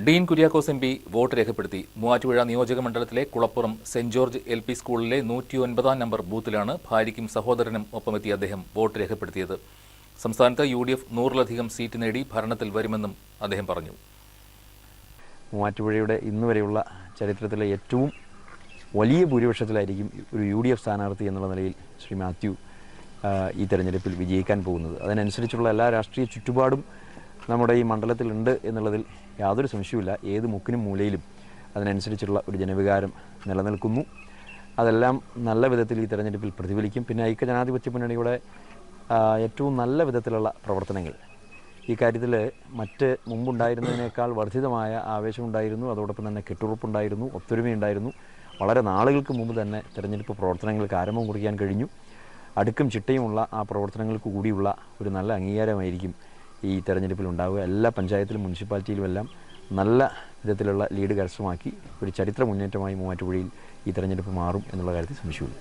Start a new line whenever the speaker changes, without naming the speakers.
Dean Kuriakose M P vote രേഖപ്പെടുത്തി. മൂവാറ്റുപുഴ നിയോജക മണ്ഡലത്തിലെ കുളപ്പുറം സെന്റ് ജോർജ് LP സ്കൂളിലെ 109-ാം നമ്പർ ബൂത്തിലാണ് ഭാര്യയ്ക്കും സഹോദരനും ഒപ്പമെത്തിയ അദ്ദേഹം വോട്ട് രേഖപ്പെടുത്തിയത്. സംസ്ഥാനത്ത് UDF 100-ലധികം സീറ്റ് നേടി ഭരണത്തിൽ വരുമെന്നും അദ്ദേഹം പറഞ്ഞു.
മൂവാറ്റുപുഴയുടെ ഇന്നുവരെയുള്ള ചരിത്രത്തിലെ ഏറ്റവും വലിയ ഭൂരിപക്ഷത്തിലായിരിക്കും ഒരു UDF സ്ഥാനാർത്ഥി എന്നുള്ള നിലയിൽ ശ്രീ മാത്യു ഈ തെരഞ്ഞെടുപ്പിൽ വിജയിക്കാൻ പോകുന്നത്. അതിനനുസരിച്ചുള്ള എല്ലാ രാഷ്ട്രീയ ചുറ്റുപാടും നമ്മുടെ ഈ മണ്ഡലത്തിലുണ്ട് എന്നുള്ളതിൽ യാതൊരു സംശയവുമില്ല. ഏത് മുക്കിനും മൂലയിലും അതിനനുസരിച്ചുള്ള ഒരു ജനവികാരം നിലനിൽക്കുന്നു. അതെല്ലാം നല്ല വിധത്തിൽ ഈ തെരഞ്ഞെടുപ്പിൽ പ്രതിഫലിക്കും. പിന്നെ ഐക്യജനാധിപത്യ മുന്നണിയുടെ ഏറ്റവും നല്ല വിധത്തിലുള്ള പ്രവർത്തനങ്ങൾ ഈ കാര്യത്തിൽ മറ്റ് മുമ്പുണ്ടായിരുന്നതിനേക്കാൾ വർദ്ധിതമായ ആവേശമുണ്ടായിരുന്നു. അതോടൊപ്പം തന്നെ കെട്ടുറപ്പുണ്ടായിരുന്നു, ഒത്തൊരുമയുണ്ടായിരുന്നു. വളരെ നാളുകൾക്ക് മുമ്പ് തന്നെ തെരഞ്ഞെടുപ്പ് പ്രവർത്തനങ്ങൾക്ക് ആരംഭം കുറിക്കാൻ കഴിഞ്ഞു. അടുക്കും ചിട്ടയുമുള്ള ആ പ്രവർത്തനങ്ങൾക്ക് കൂടിയുള്ള ഒരു നല്ല അംഗീകാരമായിരിക്കും ഈ തെരഞ്ഞെടുപ്പിൽ ഉണ്ടാവുക. എല്ലാ പഞ്ചായത്തിലും മുനിസിപ്പാലിറ്റിയിലുമെല്ലാം നല്ല വിധത്തിലുള്ള ലീഡ് കരസ്ഥമാക്കി ഒരു ചരിത്ര മുന്നേറ്റമായി മൂവാറ്റുപുഴയിൽ ഈ തെരഞ്ഞെടുപ്പ് മാറും എന്നുള്ള കാര്യത്തിൽ സംശയമില്ല.